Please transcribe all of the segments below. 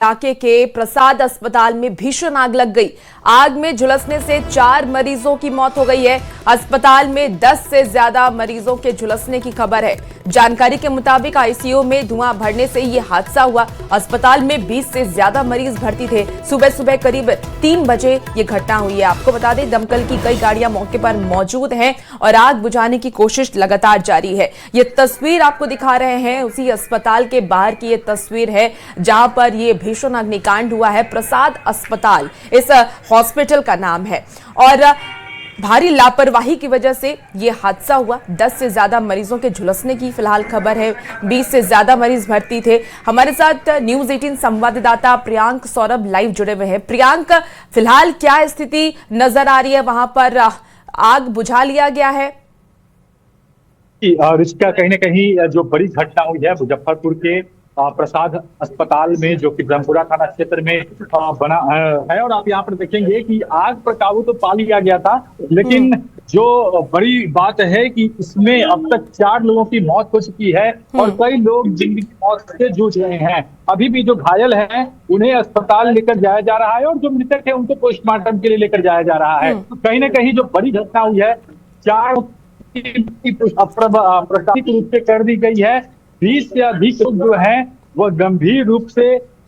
इलाके के प्रसाद अस्पताल में भीषण आग लग गई। आग में झुलसने से 4 मरीजों की मौत हो गई है। अस्पताल में 10 से ज्यादा मरीजों के झुलसने की खबर है। जानकारी के मुताबिक आईसीयू में धुआं भरने से ये हादसा हुआ। अस्पताल में 20 से ज्यादा मरीज भर्ती थे। सुबह सुबह करीब 3 बजे ये घटना हुई है। आपको बता दें, दमकल की कई गाड़ियां मौके पर मौजूद हैं और आग बुझाने की कोशिश लगातार जारी है। ये तस्वीर आपको दिखा रहे हैं उसी अस्पताल के बाहर की ये तस्वीर है जहां पर ये भीषण अग्निकांड हुआ है। प्रसाद अस्पताल इस हॉस्पिटल का नाम है और भारी लापरवाही की वजह से यह हादसा हुआ। 10 से ज्यादा मरीजों के झुलसने की फिलहाल खबर है। 20 से ज्यादा मरीज भर्ती थे। हमारे साथ न्यूज़ 18 संवाददाता प्रियांक सौरभ लाइव जुड़े हुए हैं। प्रियांक, फिलहाल क्या स्थिति नजर आ रही है? वहां पर आग बुझा लिया गया है? और इसका कहीं ना कहीं जो बड़ी घटना हुई है मुजफ्फरपुर के प्रसाद अस्पताल में, जो कि ब्रह्मपुरा थाना क्षेत्र में बना है। और आप यहाँ पर देखेंगे कि आग पर काबू तो पा लिया गया था, लेकिन जो बड़ी बात है कि इसमें अब तक 4 लोगों की मौत हो चुकी है और कई लोग जिंदगी की मौत से जूझ रहे हैं। अभी भी जो घायल हैं उन्हें अस्पताल लेकर जाया जा रहा है और जो मृतक है उनको पोस्टमार्टम के लिए लेकर जाया जा रहा है। कहीं ना कहीं जो बड़ी घटना हुई है, 4 प्रशासनिक रूप से कर दी गई है। 20 से अधिक लोग जो हैं वो गंभीर रूप से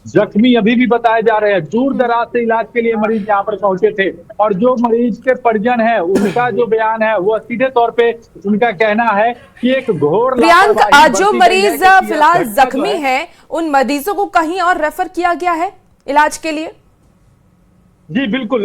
जख्मी अभी भी बताए जा रहे हैं। दूर दराज से इलाज के लिए मरीज यहाँ पर पहुंचे थे और जो मरीज के परिजन है उनका जो बयान है वो सीधे तौर पे उनका कहना है कि एक घोर प्रियांक, जो मरीज फिलहाल जख्मी हैं उन मरीजों को कहीं और रेफर किया गया है इलाज के लिए? जी बिल्कुल,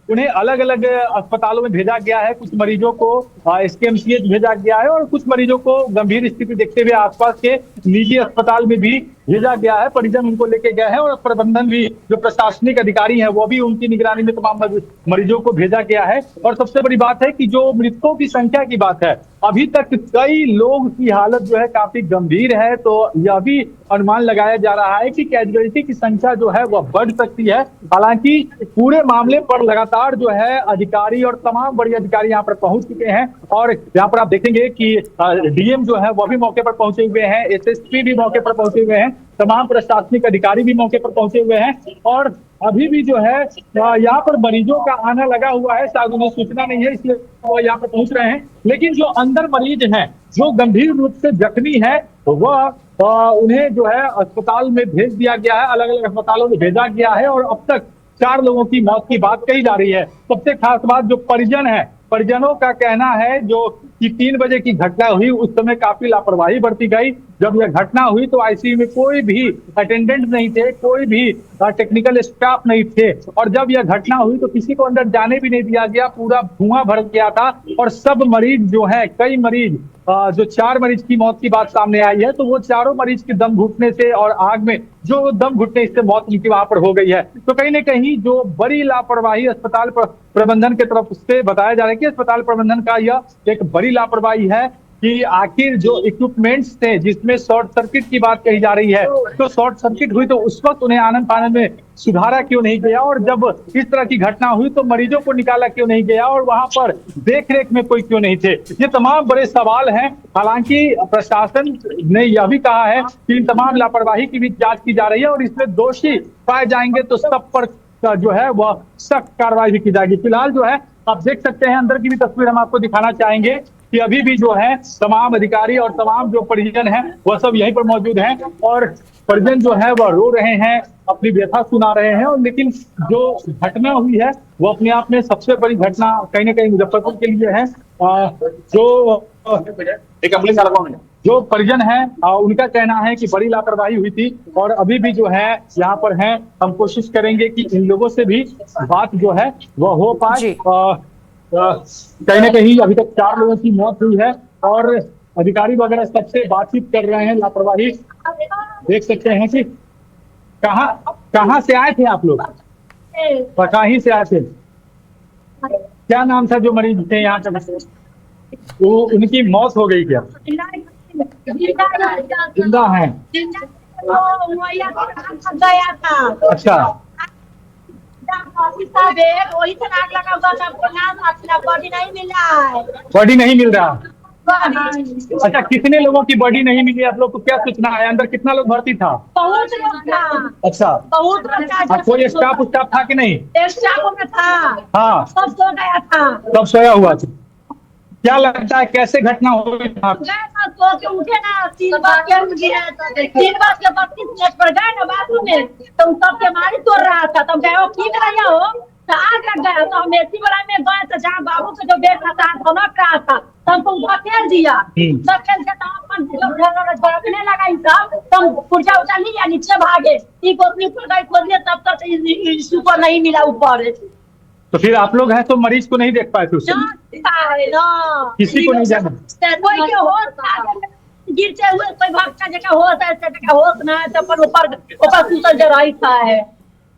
उन्हें अलग अलग अस्पतालों में भेजा गया है। कुछ मरीजों को एसकेएमसीएच भेजा गया है और कुछ मरीजों को गंभीर स्थिति देखते हुए आसपास के निजी अस्पताल में भी भेजा गया है। परिजन उनको लेके गए हैं और प्रबंधन भी, जो प्रशासनिक अधिकारी हैं वो भी उनकी निगरानी में तमाम मरीजों को भेजा गया है। और सबसे बड़ी बात है कि जो मृतकों की संख्या की बात है, अभी तक कई लोग की हालत जो है काफी गंभीर है। तो यह भी अनुमान लगाया जा रहा है कि कैजुअलिटी की संख्या जो है वह बढ़ सकती है। हालांकि पूरे मामले पर लगातार जो है अधिकारी और तमाम बड़े अधिकारी यहाँ पर पहुंच चुके हैं और यहाँ पर आप देखेंगे कि डीएम जो है वह भी मौके पर पहुंचे हुए हैं, एसएसपी भी मौके पर पहुंचे हुए हैं, तमाम प्रशासनिक अधिकारी भी मौके पर पहुंचे हुए हैं और अभी भी जो है यहाँ पर मरीजों का आना लगा हुआ है। शायद उन्हें सूचना नहीं है इसलिए वो यहाँ पर पहुंच रहे हैं, लेकिन जो अंदर मरीज हैं जो गंभीर रूप से जख्मी है वह उन्हें जो है अस्पताल में भेज दिया गया है, अलग अलग अस्पतालों में भेजा गया है और अब तक 4 लोगों की मौत की बात कही जा रही है। सबसे खास बात जो परिजन है, परिजनों का कहना है जो कि 3 बजे की घटना हुई उस समय काफी लापरवाही बरती गई। जब यह घटना हुई तो आईसीयू में कोई भी अटेंडेंट नहीं थे, कोई भी टेक्निकल स्टाफ नहीं थे और जब यह घटना हुई तो किसी को अंदर जाने भी नहीं दिया गया। पूरा धुआं भर गया था और सब मरीज जो है, कई मरीज, जो 4 मरीज की मौत की बात सामने आई है तो वो चारों मरीज के दम घुटने से और आग में जो दम घुटने से मौत उनकी वहां पर हो गई है। तो कहीं ना कहीं जो बड़ी लापरवाही अस्पताल प्रबंधन की तरफ से बताया जा रहा है कि अस्पताल प्रबंधन का यह एक बड़ी लापरवाही है कि आखिर जो इक्विपमेंट्स थे जिसमें शॉर्ट सर्किट की बात कही जा रही है, तो शॉर्ट सर्किट हुई तो उस वक्त उन्हें आनंद फानंद में सुधारा क्यों नहीं गया और जब इस तरह की घटना हुई तो मरीजों को निकाला क्यों नहीं गया और वहां पर देखरेख में कोई क्यों नहीं थे? ये तमाम बड़े सवाल हैं। हालांकि प्रशासन ने यह भी कहा है कि इन तमाम लापरवाही की भी जांच की जा रही है और इसमें दोषी पाए जाएंगे तो सब पर जो है वह सख्त कार्रवाई भी की जाएगी। फिलहाल जो है आप देख सकते हैं, अंदर की भी तस्वीर हम आपको दिखाना चाहेंगे कि अभी भी जो है तमाम अधिकारी और तमाम जो परिजन हैं वह सब यहीं पर मौजूद हैं और परिजन जो है वह रो रहे हैं, अपनी व्यथा सुना रहे हैं। और लेकिन जो घटना हुई है वो अपने आप में सबसे बड़ी घटना कहीं ना कहीं मुजफ्फरपुर के लिए है। जो परिजन है उनका कहना है कि बड़ी लापरवाही हुई थी और अभी भी जो है यहाँ पर हैं। हम कोशिश करेंगे कि इन लोगों से भी बात जो है वह हो पाए। कहीं ना कहीं अभी तक 4 लोगों की मौत हुई है और अधिकारी वगैरह सबसे बातचीत कर रहे हैं। लापरवाही देख सकते हैं कि कहाँ से आए थे आप लोग? कहीं से आए थे? क्या नाम था जो मरीज थे यहाँ पे? वो उनकी मौत हो गई क्या? जिंदा है? अच्छा, वही से आग लगा हुआ था, बॉडी नहीं मिल रहा है। बॉडी नहीं मिल रहा? अच्छा, कितने लोगों की बॉडी नहीं मिली? आप लोग को क्या सूचना है? अंदर कितना लोग भर्ती था? बहुत लोग था। अच्छा, बहुत बच्चा कोई स्टाफ उस्टाफ था कि नहीं? स्टाफ में था। हाँ, सब सो गया था। सब सोया हुआ था। क्या लगता है कैसे घटना हुई? गए ना सो के उठे ना 3 बज के 32 मिनट पर गए ना बाथरूम में, तो सबके मारी तोड़ रहा था। तब गए ठीक रहा हो तो आग लग गया। तो हम एसी वाला में गए तो जहाँ बाबू का जो बेटा था धमक रहा था, तो हमको धकेल दिया। धकेल के तो अपन भड़कने लगा ही था। तो हम पुर्जा उठा लिया, नीचे भागे। गोतनी पर गई खोजने, तब तक यीशु को नहीं मिला ऊपर। तो फिर आप लोग हैं तो मरीज को नहीं देख पाए थे उस समय? किसी को नहीं जाना? कोई के होश गिरते हुए कोई भक्का जगह होश है, जगह होश ना है तो पर ऊपर सुतल जराई था है।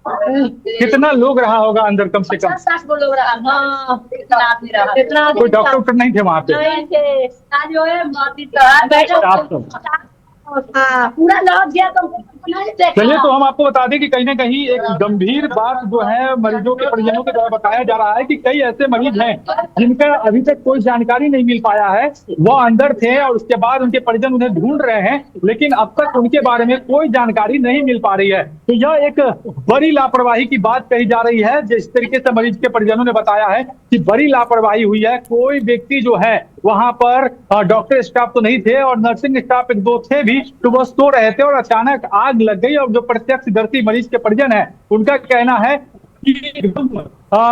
कितना लोग रहा होगा अंदर कम से कम? 50 लोग रहा। हाँ, इतना कोई डॉक्टर नहीं थे वहाँ पे? नहीं थे। आज जो है पूरा लग गया तो चलिए, तो हम आपको बता दें कि कहीं ना कहीं एक गंभीर बात जो है मरीजों के परिजनों के द्वारा बताया जा रहा है कि कई ऐसे मरीज हैं जिनका अभी तक कोई जानकारी नहीं मिल पाया है। वो अंदर थे और उसके बाद उनके परिजन उन्हें ढूंढ रहे हैं, लेकिन अब तक उनके बारे में कोई जानकारी नहीं मिल पा रही है। तो यह एक बड़ी लापरवाही की बात कही जा रही है। जिस तरीके से मरीज के परिजनों ने बताया है कि बड़ी लापरवाही हुई है। कोई व्यक्ति जो है वहां पर डॉक्टर स्टाफ तो नहीं थे और नर्सिंग स्टाफ एक दो थे भी, तो वो सो रहे थे और अचानक आग लग गई। और जो प्रत्यक्षदर्शी मरीज के परिजन है उनका कहना है कि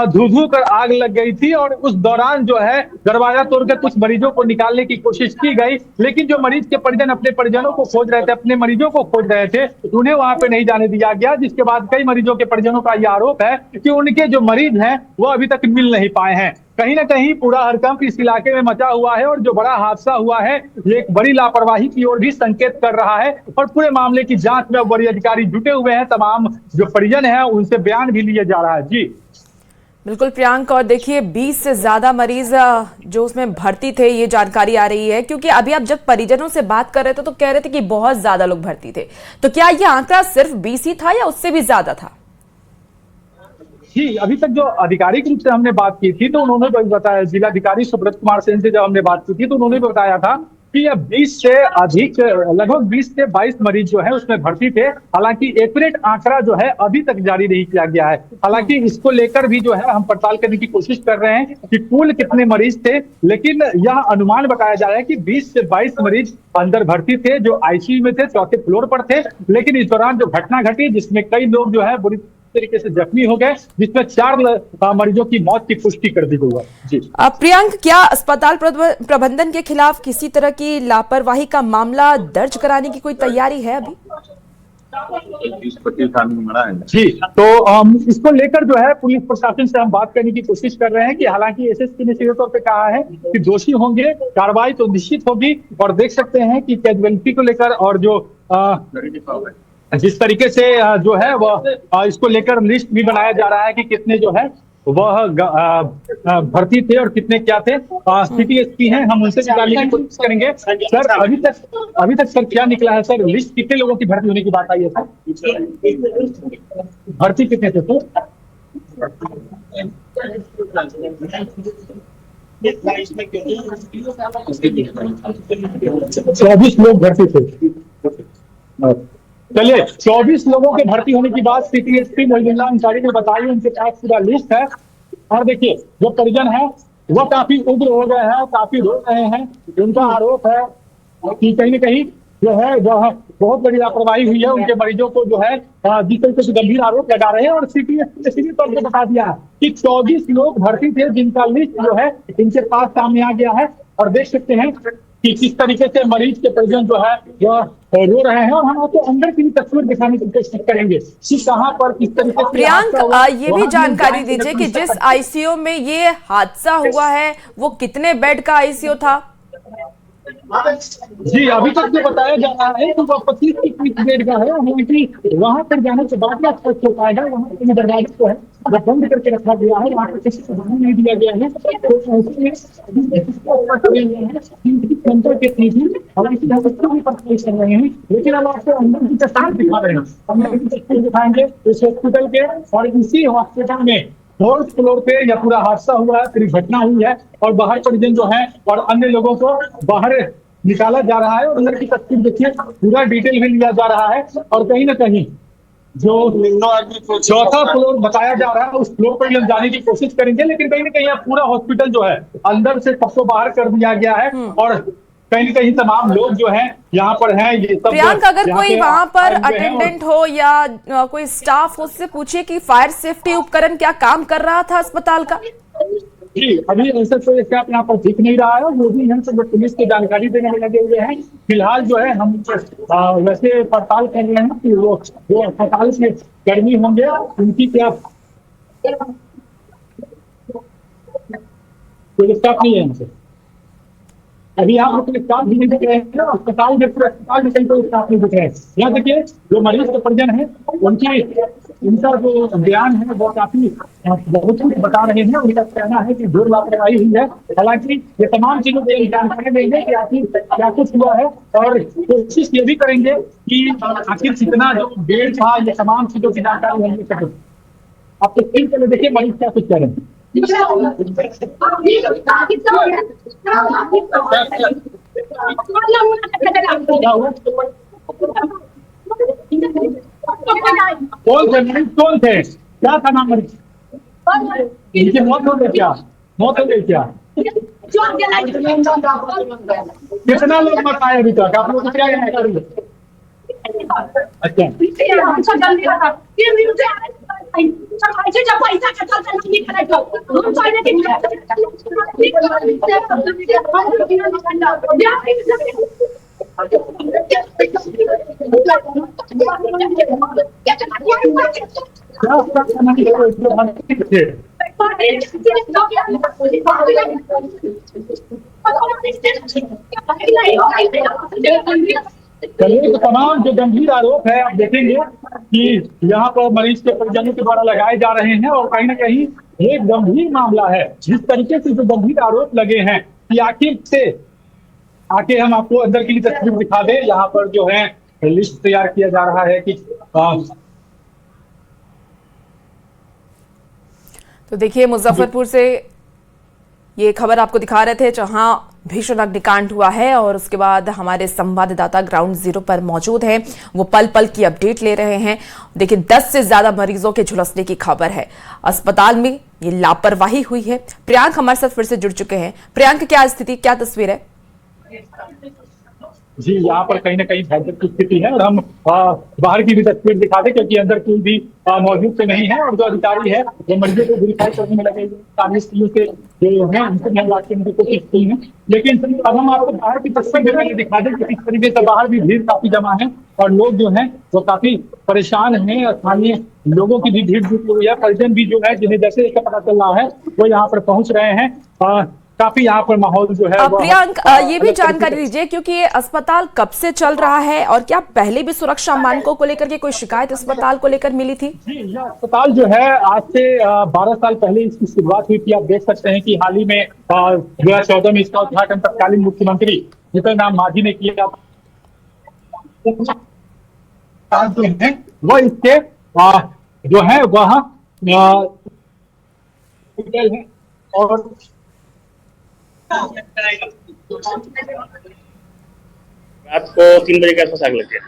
धू कर आग लग गई थी और उस दौरान जो है दरवाजा तोड़कर कुछ मरीजों को निकालने की कोशिश की गई, लेकिन जो मरीज के परिजन अपने परिजनों को खोज रहे थे, अपने मरीजों को खोज रहे थे, उन्हें वहां पे नहीं जाने दिया गया। जिसके बाद कई मरीजों के परिजनों का यह आरोप है कि उनके जो मरीज हैं वो अभी तक मिल नहीं पाए हैं। कहीं ना कहीं पूरा हड़कंप इस इलाके में मचा हुआ है और जो बड़ा हादसा हुआ है ये एक बड़ी लापरवाही की ओर भी संकेत कर रहा है। और पूरे मामले की जांच में बड़े अधिकारी जुटे हुए हैं। तमाम जो परिजन हैं उनसे बयान भी लिया जा रहा है। जी बिल्कुल प्रियांक, और देखिए 20 से ज्यादा मरीज जो उसमें भर्ती थे, ये जानकारी आ रही है। क्योंकि अभी आप जब परिजनों से बात कर रहे थे तो कह रहे थे कि बहुत ज्यादा लोग भर्ती थे, तो क्या ये आंकड़ा सिर्फ 20 ही था या उससे भी ज्यादा था? जी, अभी तक जो आधिकारिक रूप से हमने बात की थी तो उन्होंने बताया, जिलाधिकारी सुब्रत कुमार सेन से जब हमने बात की थी तो उन्होंने बताया था कि यह 20 से अधिक, लगभग 20 से 22 मरीज जो है उसमें भर्ती थे। हालांकि एक्यूरेट आंकड़ा जो है अभी तक जारी नहीं किया गया है। हालांकि इसको लेकर भी जो है हम पड़ताल करने की कोशिश कर रहे हैं कि कुल कितने मरीज थे, लेकिन यह अनुमान बताया जा रहा है कि 20 से 22 मरीज अंदर भर्ती थे जो आईसीयू में थे, चौथे फ्लोर पर थे। लेकिन इस दौरान जो घटना घटी जिसमें कई लोग जो है बुरी तरीके से जख्मी हो गए, जिसमें 4 मरीजों की मौत की पुष्टि कर दी गई है। जी प्रियांक, क्या अस्पताल प्रबंधन के खिलाफ किसी तरह की लापरवाही का मामला दर्ज कराने की कोई तैयारी है अभी? जी, तो इसको लेकर जो है पुलिस प्रशासन से हम बात करने की कोशिश कर रहे हैं कि हालांकि एसएसपी ने सीधे तौर पे कहा है कि दोषी होंगे, कार्रवाई तो निश्चित होगी। और देख सकते हैं कि कैजुअलिटी को लेकर और जो जिस तरीके से जो है वह इसको लेकर लिस्ट भी बनाया जा रहा है कि कितने जो है वह भर्ती थे और कितने क्या थे। सिटी एसपी हैं, हम उनसे जानने की कोशिश करेंगे। सर, अभी तक सर क्या निकला है? सर, लिस्ट कितने लोगों की भर्ती होने की बात आई है? सर, भर्ती कितने थे? तो 24 लोग भर्ती थे। चलिए, 24 लोगों के भर्ती होने की बात सिटी एसपी मोइनुल्लाह अंसारी ने बताई। उनके पास पूरा लिस्ट है। और देखिए, जो परिजन है वो काफी उग्र हो गए हैं, काफी रो रहे हैं। उनका आरोप है कि कहीं न कहीं जो है वह बहुत बड़ी लापरवाही हुई है। उनके मरीजों को जो है जिस तरीके से गंभीर आरोप लगा रहे हैं। और सिटी एसपी ने सीधे तौर पर बता दिया कि 24 लोग भर्ती थे जिनका लिस्ट जो है इनके पास सामने आ गया है। और देख सकते हैं कि किस तरीके से मरीज के परिजन जो है वह रो रहे हैं। और हम आपको अंदर की तस्वीर दिखाने की कोशिश करेंगे कि कहां पर किस तरीके से। प्रियांक, ये भी जानकारी दीजिए कि जिस आईसीयू में ये हादसा हुआ है वो कितने बेड का आईसीयू था? जी, अभी तक जो बताया जा रहा है तो वह 25 से 30 बेड का है। हालांकि वहां पर जाने के बाद स्पष्ट हो पाएगा। वहां दरवाजे को है वो बंद करके रखा गया है, वहां पर किसी को जाने नहीं दिया गया है। लेकिन हम आपको अंदर की तस्वीर दिखा रहे हैं, दिखाएंगे इस हॉस्पिटल के। और इसी हॉस्पिटल में फोर्थ फ्लोर पे यह पूरा हादसा हुआ है, पूरी घटना हुई है और बाहर परिजन जो है और अन्य लोगों को बाहर निकाला जा रहा है और अंदर की तस्वीर देखिए, पूरा डिटेल भी लिया जा रहा है और कहीं ना कहीं जो चौथा फ्लोर बताया जा रहा है उस फ्लोर पर भी हम जाने की कोशिश करेंगे, लेकिन कहीं ना कहीं अब पूरा हॉस्पिटल जो है अंदर से सबको बाहर कर दिया गया है और कहीं ना कहीं तमाम लोग जो हैं यहाँ पर हैं। ये सब प्रियंक, अगर कोई वहां पर अटेंडेंट हो या कोई स्टाफ हो, उससे पूछिए कि फायर सेफ्टी उपकरण क्या काम कर रहा था अस्पताल का। जी, अभी ऐसा कोई स्टाफ यहाँ पर दिख नहीं रहा है, वो भी हम सब पुलिस को जानकारी देने में लगे हुए हैं। फिलहाल जो है हम वैसे पड़ताल कर रहे हैं कि वो जो अस्पताल के कर्मी होंगे उनकी क्या कोई स्टाफ नहीं है हमसे अभी यहाँ पर स्टाफ भी नहीं दिख रहे हैं। अस्पताल में पूरे अस्पताल में कहीं कोई स्टाफ नहीं दिख रहे हैं। यहाँ देखिए जो मरीज के परिजन है उनका जो बयान है वो काफी बहुत कुछ बता रहे हैं। उनका कहना है कि घोर लापरवाही हुई है। हालांकि ये तमाम चीजों की जानकारी देंगे कि आखिर क्या कुछ हुआ है और कोशिश ये भी करेंगे कि आखिर कितना जो बेड था, ये तमाम चीजों की जानकारी हम सके। आप तस्वीर के लिए देखिए मरीज क्या कुछ कह रहे हैं। कौन थे, क्या था नाम मरीज? इनकी मौत हो गई क्या? मौत हो गई क्या? कितना लोग मर पाए अभी तक? आप लोग क्या करेंगे? अच्छा चलिए, तो तमाम जो गंभीर आरोप है आप देखेंगे कि यहाँ पर मरीज के परिजनों के द्वारा लगाए जा रहे हैं और कहीं ना कहीं एक गंभीर मामला है। जिस तरीके से जो गंभीर आरोप लगे हैं कि आखिर से आके हम आपको अंदर की तस्वीर दिखा दें। यहाँ पर जो है लिस्ट तैयार किया जा रहा है कि तो देखिए मुजफ्फरपुर से ये खबर आपको दिखा रहे थे जहां भीषण अग्निकांड हुआ है और उसके बाद हमारे संवाददाता ग्राउंड जीरो पर मौजूद हैं, वो पल पल की अपडेट ले रहे हैं। देखिए 10 से ज्यादा मरीजों के झुलसने की खबर है। अस्पताल में ये लापरवाही हुई है। प्रियांक हमारे साथ फिर से जुड़ चुके हैं। प्रियांक, क्या स्थिति, क्या तस्वीर है? जी, यहाँ पर कहीं ना कहीं भयंकर की स्थिति है और हम बाहर की भी तस्वीर दिखा दें क्योंकि अंदर कोई भी मौजूद तो नहीं है और जो अधिकारी है वो मरीजों को वेरीफाई करने में लगे हुए जो है उनको भी हम बात करने की कोशिश की है। लेकिन अब हम आपको बाहर की तस्वीर दिखा दें कि इस तरीके से बाहर भी भीड़ काफी जमा है और लोग जो है वो काफी परेशान है। स्थानीय लोगों की भी भीड़ जुटी हुई है। परिजन भी जो है जिन्हें जैसे पता चल रहा है वो यहाँ पर पहुंच रहे हैं। काफी यहाँ पर माहौल जो है प्रियांक, ये भी जानकारी दीजिए क्योंकि ये अस्पताल कब से चल रहा है और क्या पहले भी सुरक्षा मानकों को लेकर के कोई शिकायत अस्पताल को लेकर मिली थी? जी, यह अस्पताल जो है आज से 12 साल पहले इसकी शुरुआत हुई थी। आप देख सकते हैं कि हाल ही में 2014 में इसका उद्घाटन तत्कालीन मुख्यमंत्री जीतन राम मांझी ने किया। वह इसके जो है वह और रात को 3 बजे के आसपास आग लग गया।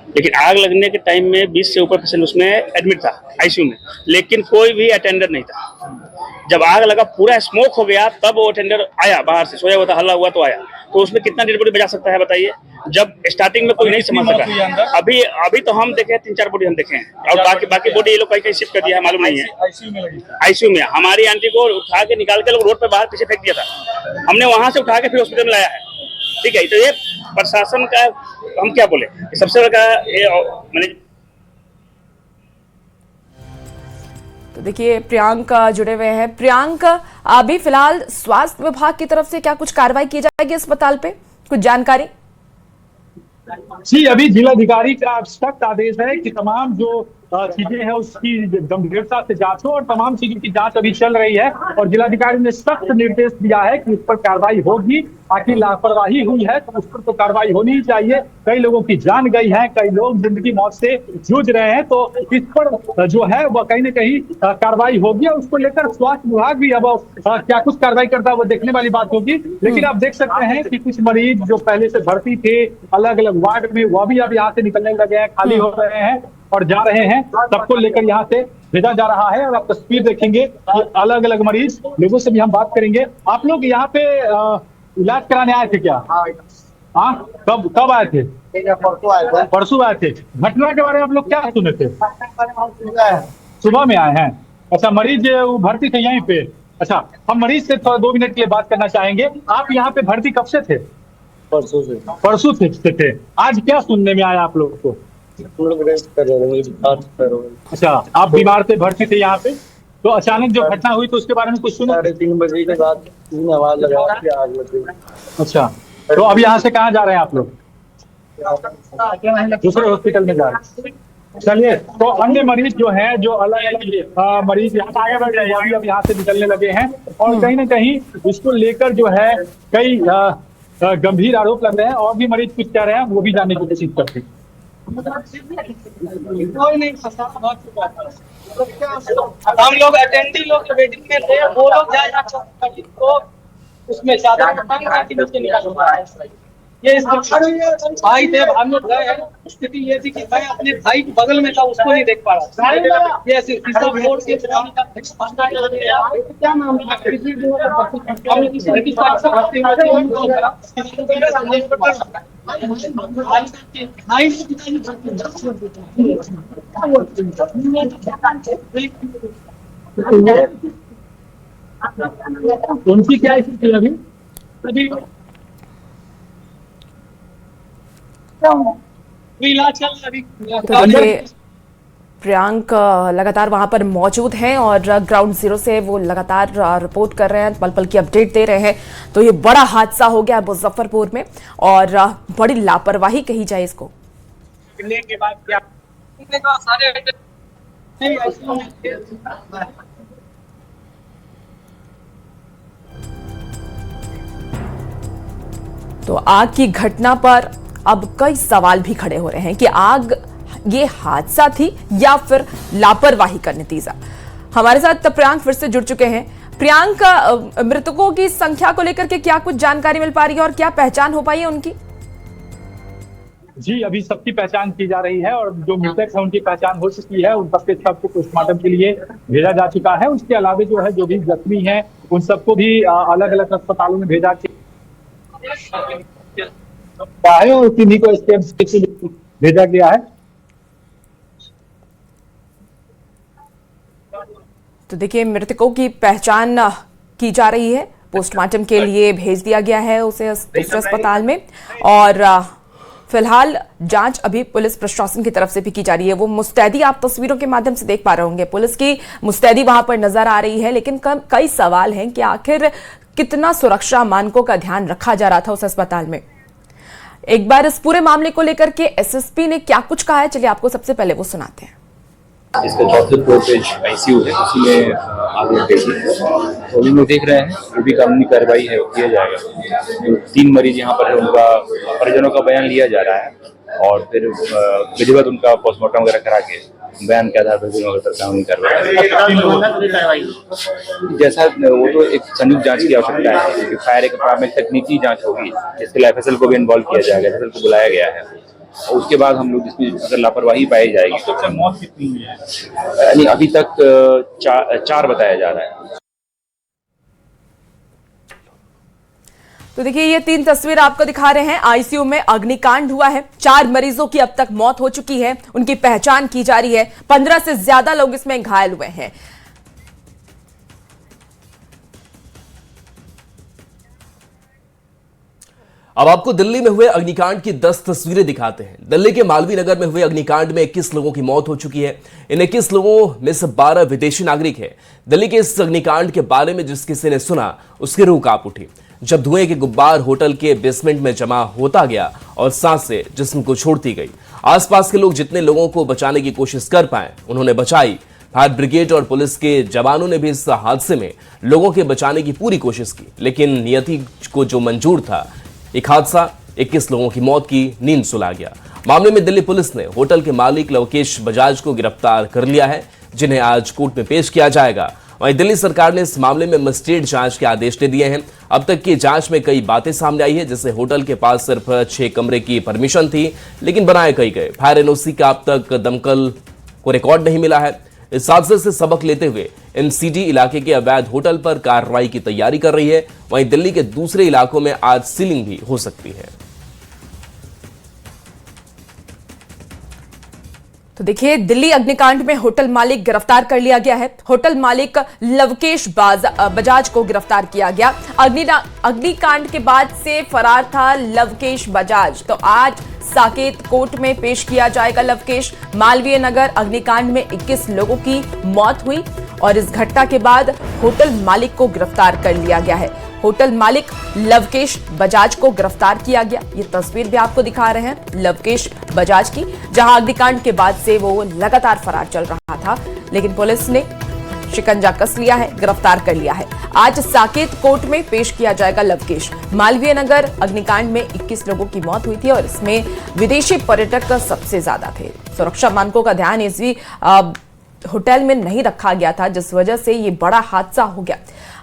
लेकिन आग लगने के टाइम में 20 से ऊपर पेशेंट उसमें एडमिट था आईसीयू में, लेकिन कोई भी अटेंडर नहीं था। जब आग लगा पूरा स्मोक हो गया तब वो अटेंडर आया, बाहर से सोया हुआ था, हल्ला हुआ तो आया। तो उसमें कितना डेड बॉडी बचा सकता है बताइए? जब स्टार्टिंग में कोई नहीं समझ सका। अभी तो हम देखे 3-4 बॉडी हम देखे हैं और बाकी बॉडी ये लोग कहीं शिफ्ट कर दिया है, मालूम नहीं है। आईसीयू में हमारी आंटी को उठा के निकाल के लोग रोड पे बाहर पीछे फेंक दिया था। हमने वहां से उठा के फिर हॉस्पिटल में लाया है। ठीक है, तो ये प्रशासन का हम क्या बोले, सबसे बड़ा मैंने। तो देखिए प्रियांक जुड़े हुए हैं। प्रियांक, अभी फिलहाल स्वास्थ्य विभाग की तरफ से क्या कुछ कार्रवाई की जाएगी अस्पताल पे, कुछ जानकारी? जी, अभी जिलाधिकारी का सख्त आदेश है कि तमाम जो चीजें हैं उसकी गंभीरता से जांच हो, और तमाम चीजों की जांच अभी चल रही है। और जिलाधिकारी ने सख्त निर्देश दिया है कि इस पर कार्रवाई होगी। आखिर लापरवाही हुई है तो उस पर तो कार्रवाई होनी ही चाहिए। कई लोगों की जान गई है, कई लोग जिंदगी मौत से जूझ रहे हैं, तो इस पर जो है वह कहीं ना कहीं कार्रवाई होगी। और उसको लेकर स्वास्थ्य विभाग भी अब क्या कुछ कार्रवाई करता है वो देखने वाली बात होगी। लेकिन आप देख सकते हैं कि कुछ मरीज जो पहले से भर्ती थे अलग अलग वार्ड में, वह भी अब यहाँ से निकलने लगे हैं, खाली हो रहे हैं और जा रहे हैं। सबको लेकर यहाँ से भेजा जा रहा है। और आप तस्वीर देखेंगे कि अलग अलग मरीज, लोगों से भी हम बात करेंगे। आप लोग यहाँ पे इलाज कराने आए थे क्या? हाँ, कब आए थे? परसों आए थे। घटना के बारे में आप लोग क्या सुने थे? सुबह में आए हैं। अच्छा, मरीज वो भर्ती थे यहीं पे? अच्छा, हम मरीज से थोड़ा 2 मिनट के लिए बात करना चाहेंगे। आप यहाँ पे भर्ती कब से थे? परसों से थे। आज क्या सुनने में आया आप लोग को? अच्छा, आप बीमार थे, भर्ती थे यहाँ पे, तो अचानक जो घटना हुई तो उसके बारे में कुछ सुना? 3:30 बजे के बाद 3 आवाज लगा के आग लग गई। अच्छा, तो अब यहाँ से कहाँ जा रहे हैं आप लोग? दूसरे हॉस्पिटल में जा रहे हैं। चलिए, तो अन्य मरीज जो हैं, जो अलग अलग मरीज यहाँ आगे बढ़ रहे हैं, अब यहाँ से निकलने लगे हैं। और कहीं ना कहीं इसको लेकर जो है कई गंभीर आरोप लग रहे हैं। और भी मरीज कुछ कह रहे हैं, वो भी जानने की कोशिश करते हैं। कोई नहीं फंसा, बहुत हम लोग अटेंडिंग लोग वेटिंग में थे, वो लोग जाए तो उसमें ज्यादा निकाल ये भाई थे, हम लोग गए हैं। स्थिति ये थी कि मैं अपने भाई के बगल में था, उसको नहीं देख पा रहा। ये बोर्ड के क्या नाम उनकी क्या स्थिति है अभी? इलाज चल रहा तो देखिए, प्रियांक लगातार वहां पर मौजूद हैं और ग्राउंड जीरो से वो लगातार रिपोर्ट कर रहे हैं, पल पल की अपडेट दे रहे हैं। तो ये बड़ा हादसा हो गया मुजफ्फरपुर में और बड़ी लापरवाही कही जाए इसको। के बाद क्या सारे तो आग की घटना पर अब कई सवाल भी खड़े हो रहे हैं कि आग ये हादसा थी या फिर लापरवाही का नतीजा। हमारे साथ प्रियांक फिर से जुड़ चुके हैं। प्रियांक, मृतकों की संख्या को लेकर के क्या कुछ जानकारी मिल पा रही है और क्या पहचान हो पाई है उनकी? जी, अभी सबकी पहचान की जा रही है और जो मृतक है उनकी पहचान हो चुकी है। उन सबके शव को पोस्टमार्टम के लिए भेजा जा चुका है। उसके अलावा जो है, जो भी जख्मी हैं उन सबको भी अलग अलग अस्पतालों में भेजा है और किन्हीं को SKM भेजा गया है। तो देखिए, मृतकों की पहचान की जा रही है, पोस्टमार्टम के लिए भेज दिया गया है उसे दूसरे अस्पताल में। और फिलहाल जांच अभी पुलिस प्रशासन की तरफ से भी की जा रही है। वो मुस्तैदी आप तस्वीरों के माध्यम से देख पा रहे होंगे, पुलिस की मुस्तैदी वहां पर नजर आ रही है। लेकिन कई सवाल हैं कि आखिर कितना सुरक्षा मानकों का ध्यान रखा जा रहा था उस अस्पताल में। एक बार इस पूरे मामले को लेकर के SSP ने क्या कुछ कहा है, चलिए आपको सबसे पहले वो सुनाते हैं। इसका चौथे फ्लोर पे ICU है, उसी में आग लग गई थी। तो अभी लोग देख रहे हैं, जो भी कानूनी कार्रवाई है वो किया जाएगा। जो 3 मरीज यहाँ पर है उनका परिजनों का बयान लिया जा रहा है और फिर विधिवत उनका पोस्टमार्टम वगैरह करा के बयान के आधार पर कानूनी कार्रवाई। जैसा वो तो एक संयुक्त जांच की आवश्यकता है, क्योंकि फायर एक प्राथमिक तकनीकी जांच होगी, जिसके लिए FSL को भी इन्वॉल्व किया जाएगा, FSL को बुलाया गया है। और उसके बाद हम लोग इसमें अगर लापरवाही पाई जाएगी तो मौत कितनी हुई है, यानी अभी तक 4 बताया जा रहा है। तो देखिए, ये 3 तस्वीर आपको दिखा रहे हैं। ICU में अग्निकांड हुआ है, 4 मरीजों की अब तक मौत हो चुकी है, उनकी पहचान की जा रही है। 15 से ज्यादा लोग इसमें घायल हुए हैं। अब आपको दिल्ली में हुए अग्निकांड की 10 तस्वीरें दिखाते हैं। दिल्ली के मालवीय नगर में हुए अग्निकांड में 21 लोगों की मौत हो चुकी है। इन 21 लोगों में से 12 विदेशी नागरिक हैं। दिल्ली के इस अग्निकांड के बारे में जिस किसी ने सुना उसकी रूह कांप उठी। जब धुएं के गुब्बार होटल के बेसमेंट में जमा होता गया और सांसें जिस्म को छोड़ती गई, आसपास के लोग जितने लोगों को बचाने की कोशिश कर पाए उन्होंने बचाई। फायर ब्रिगेड और पुलिस के जवानों ने भी इस हादसे में लोगों के बचाने की पूरी कोशिश की, लेकिन नियति को जो मंजूर था, एक हादसा 21 लोगों की मौत की नींद सुला गया। मामले में दिल्ली पुलिस ने होटल के मालिक लवकेश बजाज को गिरफ्तार कर लिया है, जिन्हें आज कोर्ट में पेश किया जाएगा। वहीं दिल्ली सरकार ने इस मामले में मजिस्ट्रेट जांच के आदेश दे दिए हैं। अब तक की जांच में कई बातें सामने आई है, जैसे होटल के पास सिर्फ 6 कमरे की परमिशन थी, लेकिन बनाए कई गए। फायर एनओसी का अब तक दमकल को रिकॉर्ड नहीं मिला है। इस हादसे से सबक लेते हुए एमसीडी इलाके के अवैध होटल पर कार्रवाई की तैयारी कर रही है। वहीं दिल्ली के दूसरे इलाकों में आज सीलिंग भी हो सकती है। तो देखिए, दिल्ली अग्निकांड में होटल मालिक गिरफ्तार कर लिया गया है। होटल मालिक लवकेश बजाज को गिरफ्तार किया गया। अग्निकांड के बाद से फरार था लवकेश बजाज। तो आज साकेत कोर्ट में पेश किया जाएगा लवकेश। मालवीय नगर अग्निकांड में 21 लोगों की मौत हुई और इस घटना के बाद होटल मालिक को गिरफ्तार कर लिया गया है। होटल मालिक लवकेश बजाज को गिरफ्तार किया गया। ये तस्वीर भी आपको दिखा रहे हैं लवकेश बजाज की, जहां अग्निकांड के बाद से वो लगातार फरार चल रहा था, लेकिन पुलिस ने शिकंजा कस लिया है, गिरफ्तार कर लिया है। आज साकेत कोर्ट में पेश किया जाएगा लवकेश। मालवीय नगर अग्निकांड में 21 लोगों की मौत हुई थी और इसमें विदेशी पर्यटक सबसे ज्यादा थे। सुरक्षा मानकों का ध्यान इसी होटल में नहीं रखा गया था, जिस वजह से ये बड़ा हादसा हो गया।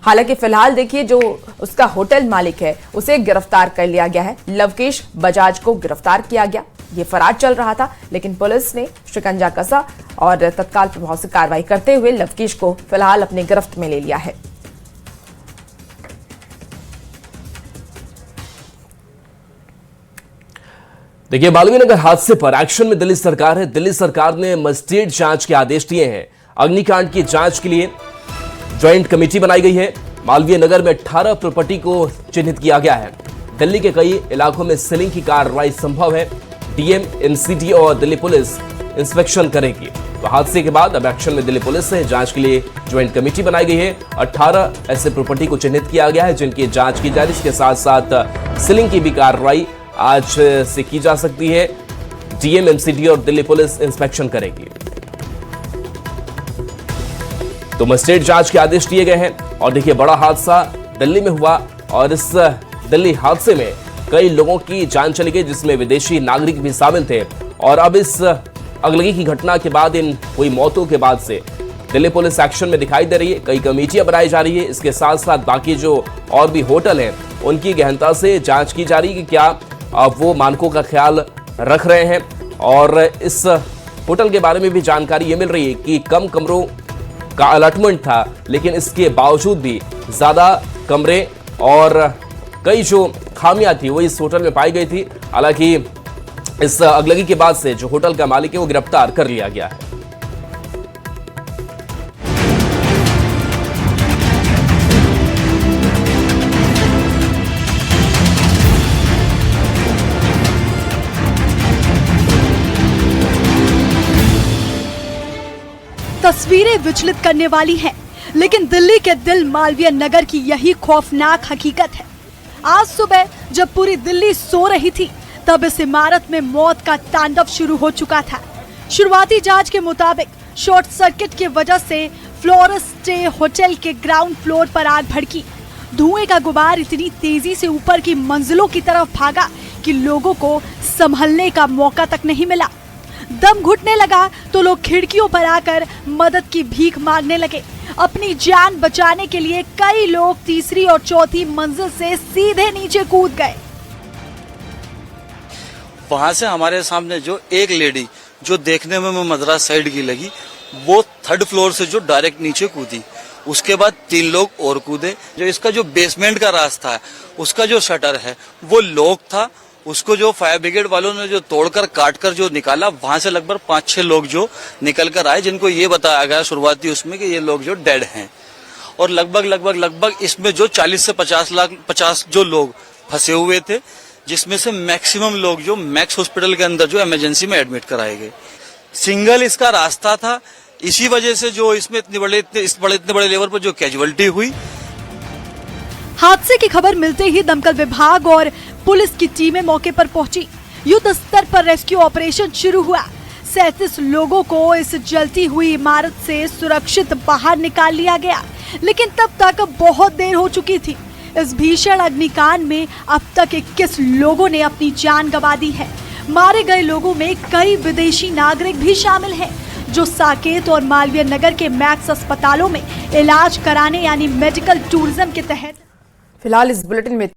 हालांकि फिलहाल देखिए, जो उसका होटल मालिक है उसे गिरफ्तार कर लिया गया है। लवकेश बजाज को गिरफ्तार किया गया। ये फरार चल रहा था, लेकिन पुलिस ने शिकंजा कसा और तत्काल प्रभाव से कार्रवाई करते हुए लवकेश को फिलहाल अपने गिरफ्त में ले लिया है। देखिए, मालवीय नगर हादसे पर एक्शन में दिल्ली सरकार है। दिल्ली सरकार ने मजिस्ट्रेट जांच के आदेश दिए हैं। अग्निकांड की जांच के लिए ज्वाइंट कमेटी बनाई गई है। मालवीय नगर में 18 प्रॉपर्टी को चिन्हित किया गया है। दिल्ली के कई इलाकों में सीलिंग की कार्रवाई संभव है। डीएम, एनसीटी और दिल्ली पुलिस इंस्पेक्शन करेगी। तो हादसे के बाद अब एक्शन में दिल्ली पुलिस है। जांच के लिए ज्वाइंट कमेटी बनाई गई है। 18 ऐसे प्रॉपर्टी को चिन्हित किया गया है जिनकी जांच की जा रही है। इसके साथ साथ सीलिंग की भी कार्रवाई आज से की जा सकती है। डीएम, एनसीटी और दिल्ली पुलिस इंस्पेक्शन करेगी। तो मजिस्ट्रेट जांच के आदेश दिए गए हैं। और देखिए, बड़ा हादसा दिल्ली में हुआ और इस दिल्ली हादसे में कई लोगों की जान चली गई, जिसमें विदेशी नागरिक भी शामिल थे। और अब इस अगलगी की घटना के बाद, इन हुई मौतों के बाद से दिल्ली पुलिस एक्शन में दिखाई दे रही है। कई कमेटियां बनाई जा रही है। इसके साथ साथ बाकी जो और भी होटल हैं उनकी गहनता से जांच की जा रही है कि क्या वो मानकों का ख्याल रख रहे हैं। और इस होटल के बारे में भी जानकारी ये मिल रही है कि कम कमरों का अलॉटमेंट था, लेकिन इसके बावजूद भी ज्यादा कमरे और कई जो खामियां थी वो इस होटल में पाई गई थी। हालांकि इस अगलगी के बाद से जो होटल का मालिक है वो गिरफ्तार कर लिया गया है। तस्वीरें विचलित करने वाली हैं, लेकिन दिल्ली के दिल मालवीय नगर की यही खौफनाक हकीकत है। आज सुबह जब पूरी दिल्ली सो रही थी, तब इस इमारत में मौत का तांडव शुरू हो चुका था। शुरुआती जांच के मुताबिक शॉर्ट सर्किट की वजह से फ्लोरस स्टे होटल के ग्राउंड फ्लोर पर आग भड़की। धुएं का गुबार इतनी तेजी से ऊपर की मंजिलों की तरफ भागा कि लोगों को संभलने का मौका तक नहीं मिला। दम घुटने लगा तो लोग खिड़कियों पर आकर मदद की भीख मांगने लगे। अपनी जान बचाने के लिए कई लोग तीसरी और चौथी मंजिल से सीधे नीचे कूद गए। वहां से हमारे सामने जो एक लेडी जो देखने में मद्रास साइड की लगी, वो 3rd फ्लोर से जो डायरेक्ट नीचे कूदी। उसके बाद 3 लोग और कूदे। जो इसका जो बेसमेंट का रास्ता है, उसका जो शटर है वो लॉक था। उसको जो फायर ब्रिगेड वालों ने जो तोड़कर काटकर जो निकाला, वहां से लगभग 5-6 लोग जो निकल कर आए, जिनको ये बताया गया शुरुआती उसमें कि ये लोग जो डेड हैं। और लगभग इसमें जो 40 से 50 जो लोग फंसे हुए थे, जिसमें से मैक्सिमम लोग जो मैक्स हॉस्पिटल के अंदर जो इमरजेंसी में एडमिट कराए गए। सिंगल इसका रास्ता था, इसी वजह से जो इसमें इतने बड़े लेवल पर जो कैजुअलिटी हुई। हादसे की खबर मिलते ही दमकल विभाग और पुलिस की टीमें मौके पर पहुंची। युद्ध स्तर पर रेस्क्यू ऑपरेशन शुरू हुआ। 37 लोगों को इस जलती हुई इमारत से सुरक्षित बाहर निकाल लिया गया, लेकिन तब तक बहुत देर हो चुकी थी। इस भीषण अग्निकांड में अब तक 21 लोगों ने अपनी जान गंवा दी है। मारे गए लोगों में कई विदेशी नागरिक भी शामिल हैं, जो साकेत और मालवीय नगर के मैक्स अस्पतालों में इलाज कराने यानी मेडिकल टूरिज्म के तहत। फिलहाल इस बुलेटिन में